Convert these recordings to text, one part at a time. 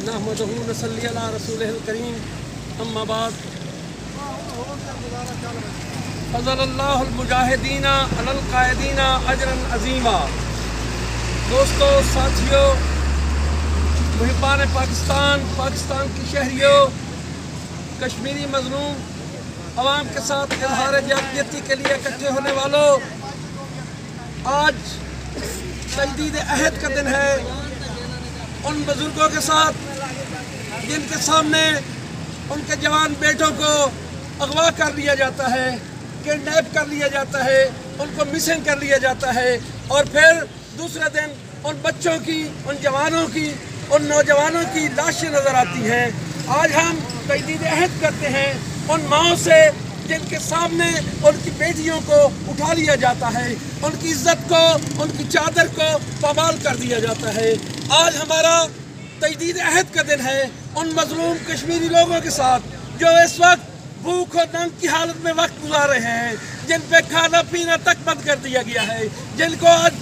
نحمدہ نصلی علی رسولہ الکریم اما بعد فضل اللہ المجاہدین علی القائدین اجرا عظیما۔ دوستو، ساتھیو، محبان پاکستان کی شہریوں، کشمیری مظلوم عوام کے ساتھ اظہار یکجہتی کے لیے اکٹھے ہونے والوں، آج تجدید عہد کا دن ہے۔ ان بزرگوں کے ساتھ جن کے سامنے ان کے جوان بیٹوں کو اغوا کر لیا جاتا ہے، کڈنیپ کر لیا جاتا ہے، ان کو مسنگ کر لیا جاتا ہے، اور پھر دوسرے دن ان بچوں کی، ان جوانوں کی، ان نوجوانوں کی لاشیں نظر آتی ہیں۔ آج ہم تجدید عہد کرتے ہیں ان ماؤں سے جن کے سامنے ان کی بیٹیوں کو اٹھا لیا جاتا ہے، ان کی عزت کو، ان کی چادر کو پامال کر دیا جاتا ہے۔ آج ہمارا تجدید عہد کا دن ہے ان مظلوم کشمیری لوگوں کے ساتھ جو اس وقت بھوک اور ننگ کی حالت میں وقت گزار رہے ہیں، جن پہ کھانا پینا تک بند کر دیا گیا ہے، جن کو آج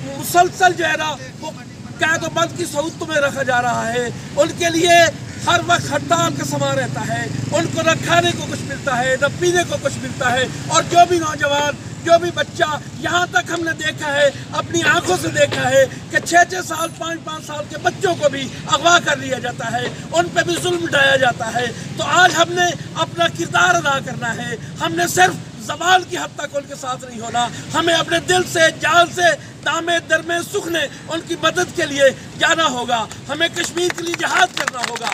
مسلسل جو ہے نا وہ قید و بند کی صورت میں رکھا جا رہا ہے۔ ان کے لیے ہر وقت ہڑتال کا سما رہتا ہے، ان کو نہ کھانے کو کچھ ملتا ہے، نہ پینے کو کچھ ملتا ہے، اور جو بھی نوجوان، جو بھی بچہ، یہاں تک ہم نے دیکھا ہے، اپنی آنکھوں سے دیکھا ہے کہ 6 سال 5 سال کے بچوں کو بھی اغوا کر لیا جاتا ہے، ان پہ بھی ظلم ڈھایا جاتا ہے۔ تو آج ہم نے اپنا کردار ادا کرنا ہے، ہم نے صرف زبان کی حد تک ان کے ساتھ نہیں ہونا، ہمیں اپنے دل سے، جان سے، دامے درمے سخنے ان کی مدد کے لیے جانا ہوگا، ہمیں کشمیر کے لیے جہاد کرنا ہوگا۔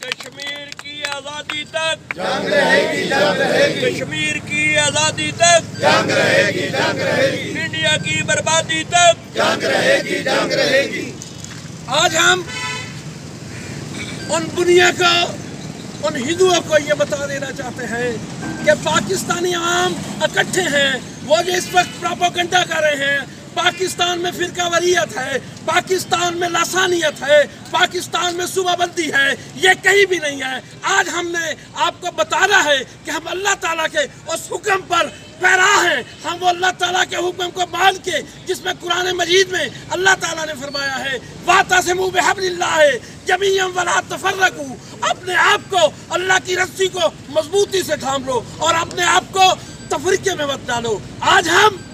کشمیر کی آزادی تک جنگ رہے گی، جنگ رہے گی۔ کشمیر کی آزادی تک جنگ رہے گی، جنگ رہے گی۔ انڈیا کی بربادی تک جنگ رہے گی، جنگ رہے گی۔ آج ہم ان دنیا کا، ان ہندوؤں کو یہ بتا دینا چاہتے ہیں کہ پاکستانی عوام اکٹھے ہیں، وہ جو اس وقت پروپیگنڈا کر رہے ہیں، پاکستان میں فرقہ واریت ہے، پاکستان میں لسانیت ہے، پاکستان میں صوبہ بندی ہے، یہ کہیں بھی نہیں ہے۔ آج ہم نے آپ کو بتانا ہے کہ ہم اللہ تعالیٰ کے اس حکم پر پیرا ہیں، ہم وہ اللہ تعالیٰ کے حکم کو مان کے، جس میں قرآن مجید میں اللہ تعالیٰ نے فرمایا ہے وَاعْتَصِمُوا بِحَبْلِ اللَّهِ جَمِيعًا وَلَا تَفَرَّقُوا، اپنے آپ کو اللہ کی رسی کو مضبوطی سے تھام لو اور اپنے آپ کو تفریقے میں مت ڈالو۔ آج ہم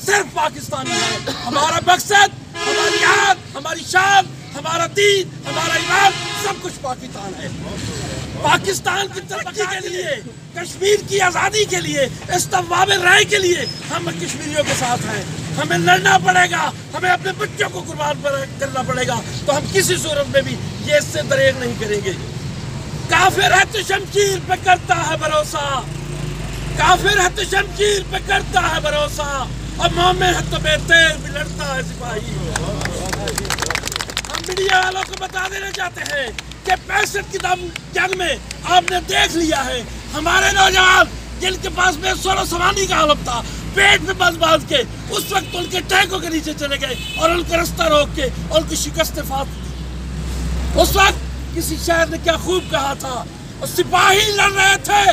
صرف پاکستانی ہیں، ہمارا مقصد، ہماری یاد، ہماری شان، ہمارا دین، ہمارا ایمان، سب کچھ پاکستان ہے۔ پاکستان کی ترقی کے لیے، کشمیر کی آزادی کے لیے، استواب رائے کے لیے ہم کشمیریوں کے ساتھ ہیں۔ ہمیں لڑنا پڑے گا، ہمیں اپنے بچوں کو قربان کرنا پڑے گا، تو ہم کسی صورت میں بھی یہ اس سے دریغ نہیں کریں گے۔ کافر ہے تو شمشیر پہ کرتا ہے بھروسہ، کافر ہے تو شمشیر پہ کرتا ہے بھروسہ، اور مومن ہے تو بے تیر بھی لڑتا ہے سپاہی۔ ہم میڈیا والوں کو بتا دینا چاہتے ہیں کہ 65 کی جنگ میں آپ نے دیکھ لیا ہے، ہمارے نوجوان جن کے پاس میں سولو سوانی کا عالم تھا، پیٹ میں باندھ کے اس وقت ان کے ٹینکوں کے نیچے چلے گئے اور ان کا رستہ روک کے ان کی شکست فات دی۔ اس وقت کسی شاعر نے کیا خوب کہا تھا، سپاہی لڑ رہے تھے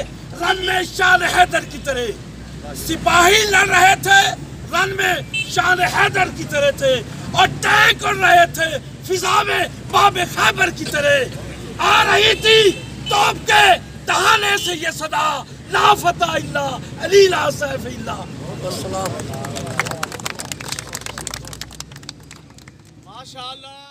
رن میں شان حیدر کی طرح، سپاہی لڑ رہے تھے رن میں شان حیدر کی طرح تھے، اور ٹینک اڑ رہے تھے فضا میں باب خیبر کی طرح۔ آ رہی تھی توپ کے دہانے سے یہ صدا، لا فتح الا علی لا سیف الا۔ ماشاءاللہ۔